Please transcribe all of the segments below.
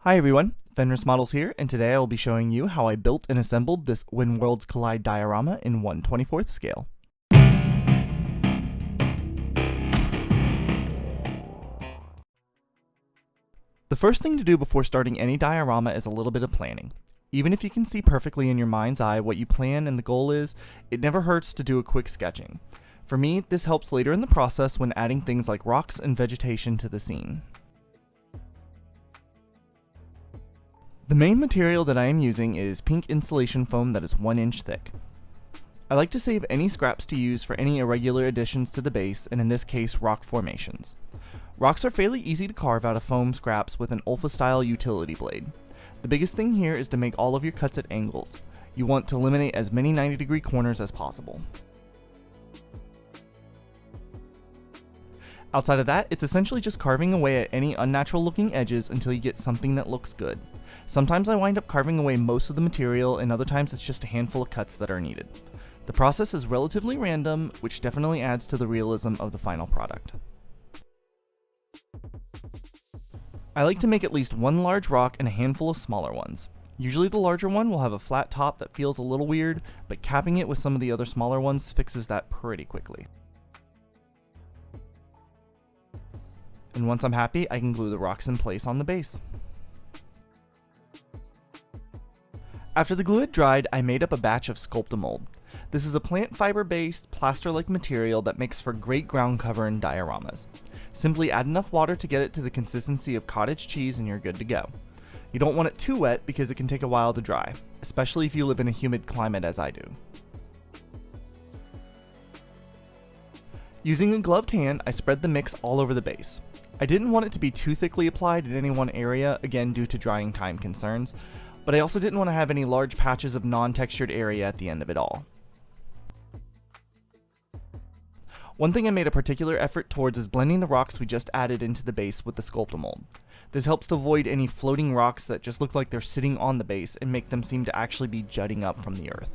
Hi everyone, Fenris Models here, and today I will be showing you how I built and assembled this When Worlds Collide diorama in 1/24th scale. The first thing to do before starting any diorama is a little bit of planning. Even if you can see perfectly in your mind's eye what you plan and the goal is, it never hurts to do a quick sketching. For me, this helps later in the process when adding things like rocks and vegetation to the scene. The main material that I am using is pink insulation foam that is 1 inch thick. I like to save any scraps to use for any irregular additions to the base, and in this case, rock formations. Rocks are fairly easy to carve out of foam scraps with an Olfa-style utility blade. The biggest thing here is to make all of your cuts at angles. You want to eliminate as many 90-degree corners as possible. Outside of that, it's essentially just carving away at any unnatural looking edges until you get something that looks good. Sometimes I wind up carving away most of the material, and other times it's just a handful of cuts that are needed. The process is relatively random, which definitely adds to the realism of the final product. I like to make at least one large rock and a handful of smaller ones. Usually the larger one will have a flat top that feels a little weird, but capping it with some of the other smaller ones fixes that pretty quickly. And once I'm happy, I can glue the rocks in place on the base. After the glue had dried, I made up a batch of Sculpt-a-Mold. This is a plant fiber based, plaster-like material that makes for great ground cover in dioramas. Simply add enough water to get it to the consistency of cottage cheese and you're good to go. You don't want it too wet because it can take a while to dry, especially if you live in a humid climate as I do. Using a gloved hand, I spread the mix all over the base. I didn't want it to be too thickly applied in any one area, again due to drying time concerns, but I also didn't want to have any large patches of non-textured area at the end of it all. One thing I made a particular effort towards is blending the rocks we just added into the base with the Sculpt-a-Mold. This helps to avoid any floating rocks that just look like they're sitting on the base and make them seem to actually be jutting up from the earth.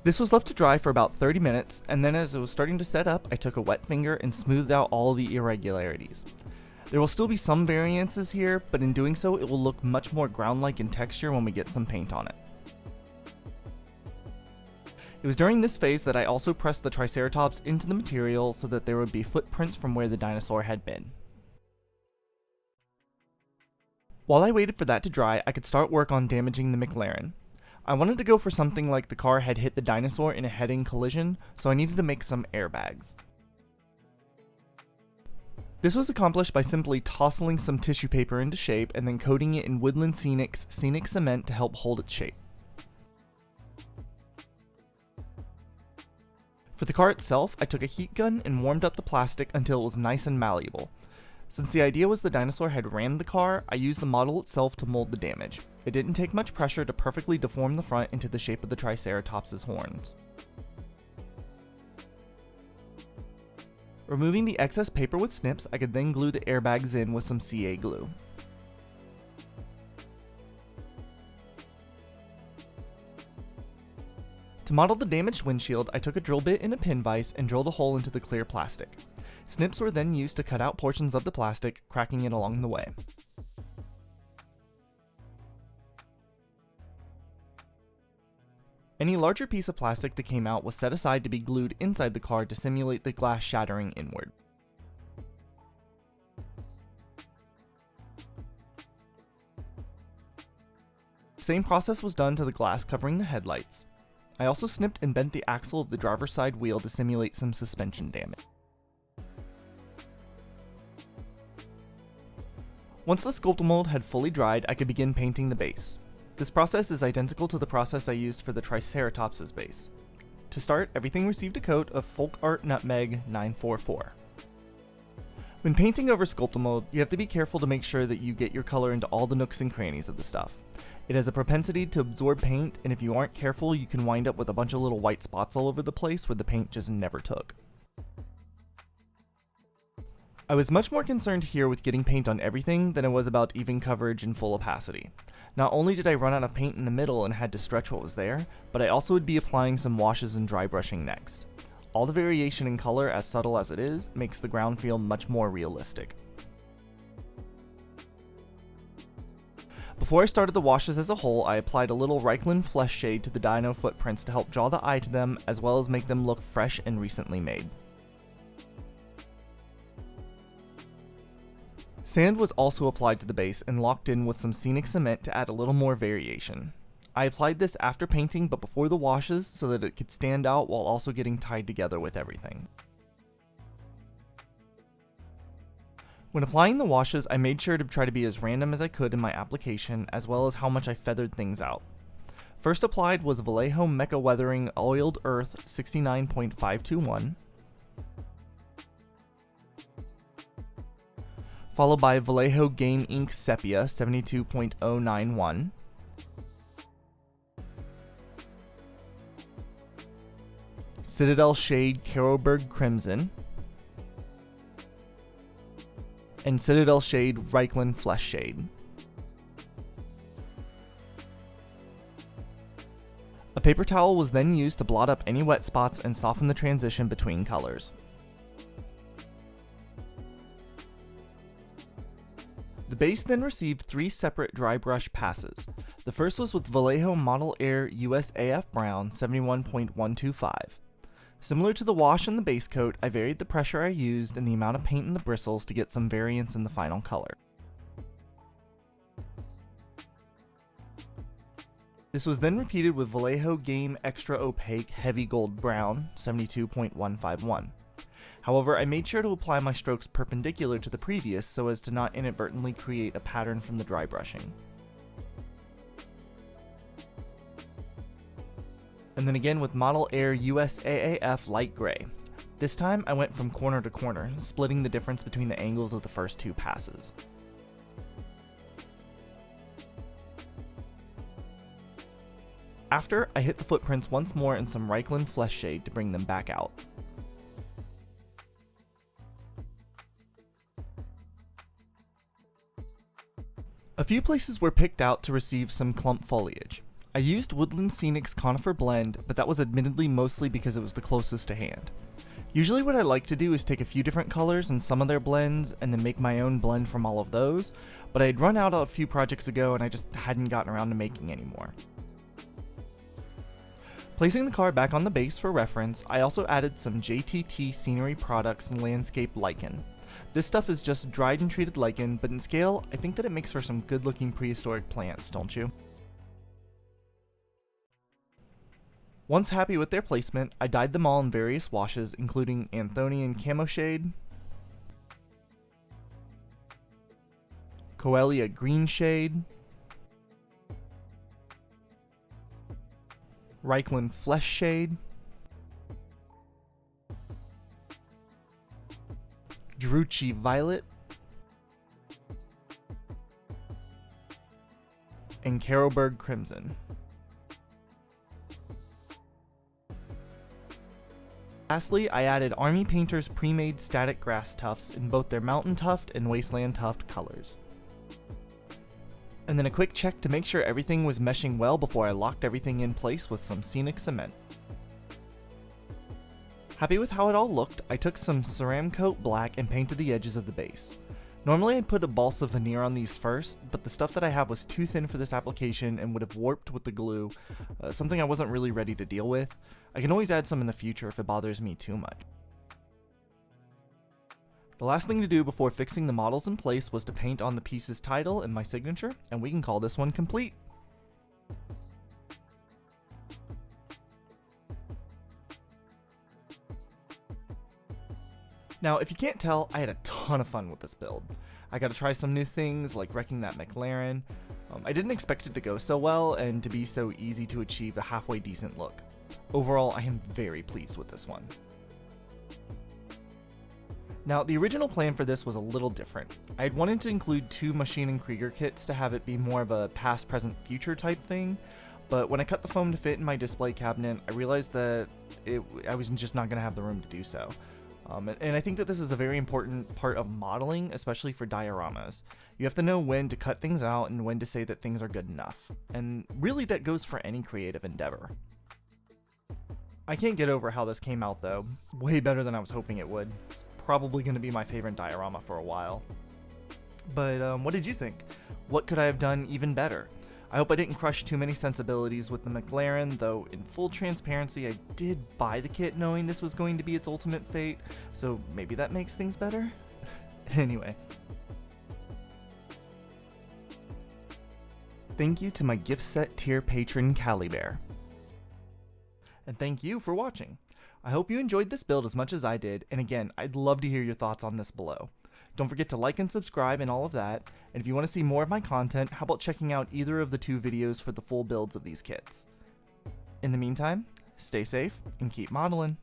This was left to dry for about 30 minutes, and then as it was starting to set up, I took a wet finger and smoothed out all the irregularities. There will still be some variances here, but in doing so, it will look much more ground-like in texture when we get some paint on it. It was during this phase that I also pressed the Triceratops into the material so that there would be footprints from where the dinosaur had been. While I waited for that to dry, I could start work on damaging the McLaren. I wanted to go for something like the car had hit the dinosaur in a head-on collision, so I needed to make some airbags. This was accomplished by simply tossing some tissue paper into shape and then coating it in Woodland Scenic's Scenic Cement to help hold its shape. For the car itself, I took a heat gun and warmed up the plastic until it was nice and malleable. Since the idea was the dinosaur had rammed the car, I used the model itself to mold the damage. It didn't take much pressure to perfectly deform the front into the shape of the Triceratops' horns. Removing the excess paper with snips, I could then glue the airbags in with some CA glue. To model the damaged windshield, I took a drill bit and a pin vise and drilled a hole into the clear plastic. Snips were then used to cut out portions of the plastic, cracking it along the way. Any larger piece of plastic that came out was set aside to be glued inside the car to simulate the glass shattering inward. The same process was done to the glass covering the headlights. I also snipped and bent the axle of the driver's side wheel to simulate some suspension damage. Once the Sculpt-a-Mold had fully dried, I could begin painting the base. This process is identical to the process I used for the Triceratops' base. To start, everything received a coat of Folk Art Nutmeg 944. When painting over Sculpt-a-Mold, you have to be careful to make sure that you get your color into all the nooks and crannies of the stuff. It has a propensity to absorb paint, and if you aren't careful, you can wind up with a bunch of little white spots all over the place where the paint just never took. I was much more concerned here with getting paint on everything than I was about even coverage and full opacity. Not only did I run out of paint in the middle and had to stretch what was there, but I also would be applying some washes and dry brushing next. All the variation in color, as subtle as it is, makes the ground feel much more realistic. Before I started the washes as a whole, I applied a little Reichland flesh shade to the dino footprints to help draw the eye to them, as well as make them look fresh and recently made. Sand was also applied to the base and locked in with some scenic cement to add a little more variation. I applied this after painting but before the washes so that it could stand out while also getting tied together with everything. When applying the washes, I made sure to try to be as random as I could in my application, as well as how much I feathered things out. First applied was Vallejo Mecha Weathering Oiled Earth 69.521, followed by Vallejo Game Ink Sepia 72.091, Citadel Shade Carroburg Crimson, and Citadel Shade Reichland Flesh Shade. A paper towel was then used to blot up any wet spots and soften the transition between colors. The base then received 3 separate dry brush passes. The first was with Vallejo Model Air USAF Brown 71.125. Similar to the wash and the base coat, I varied the pressure I used and the amount of paint in the bristles to get some variance in the final color. This was then repeated with Vallejo Game Extra Opaque Heavy Gold Brown 72.151. However, I made sure to apply my strokes perpendicular to the previous so as to not inadvertently create a pattern from the dry brushing. And then again with Model Air USAAF Light Gray. This time I went from corner to corner, splitting the difference between the angles of the first 2 passes. After, I hit the footprints once more in some Reichland Flesh Shade to bring them back out. A few places were picked out to receive some clump foliage. I used Woodland Scenic's Conifer Blend, but that was admittedly mostly because it was the closest to hand. Usually what I like to do is take a few different colors and some of their blends and then make my own blend from all of those, but I had run out a few projects ago and I just hadn't gotten around to making any more. Placing the car back on the base for reference, I also added some JTT Scenery Products and Landscape Lichen. This stuff is just dried and treated lichen, but in scale, I think that it makes for some good looking prehistoric plants, don't you? Once happy with their placement, I dyed them all in various washes, including Anthonian Camo Shade, Coelia Green Shade, Reichland Flesh Shade, Drucci Violet, and Carroburg Crimson. Lastly, I added Army Painter's pre-made static grass tufts in both their Mountain Tuft and Wasteland Tuft colors. And then a quick check to make sure everything was meshing well before I locked everything in place with some scenic cement. Happy with how it all looked, I took some Ceramcoat Black and painted the edges of the base. Normally I'd put a balsa veneer on these first, but the stuff that I have was too thin for this application and would have warped with the glue, something I wasn't really ready to deal with. I can always add some in the future if it bothers me too much. The last thing to do before fixing the models in place was to paint on the piece's title and my signature, and we can call this one complete. Now, if you can't tell, I had a ton of fun with this build. I got to try some new things, like wrecking that McLaren. I didn't expect it to go so well, and to be so easy to achieve a halfway decent look. Overall, I am very pleased with this one. Now, the original plan for this was a little different. I had wanted to include 2 Machine and Krieger kits to have it be more of a past, present, future type thing, but when I cut the foam to fit in my display cabinet, I realized that I was just not going to have the room to do so. And I think that this is a very important part of modeling, especially for dioramas. You have to know when to cut things out and when to say that things are good enough. And really that goes for any creative endeavor. I can't get over how this came out though. Way better than I was hoping it would. It's probably going to be my favorite diorama for a while. But what did you think? What could I have done even better? I hope I didn't crush too many sensibilities with the McLaren, though in full transparency I did buy the kit knowing this was going to be its ultimate fate, so maybe that makes things better? Anyway. Thank you to my gift set tier patron Calibear. And thank you for watching. I hope you enjoyed this build as much as I did, and again, I'd love to hear your thoughts on this below. Don't forget to like and subscribe and all of that, and if you want to see more of my content, how about checking out either of the 2 videos for the full builds of these kits. In the meantime, stay safe and keep modeling.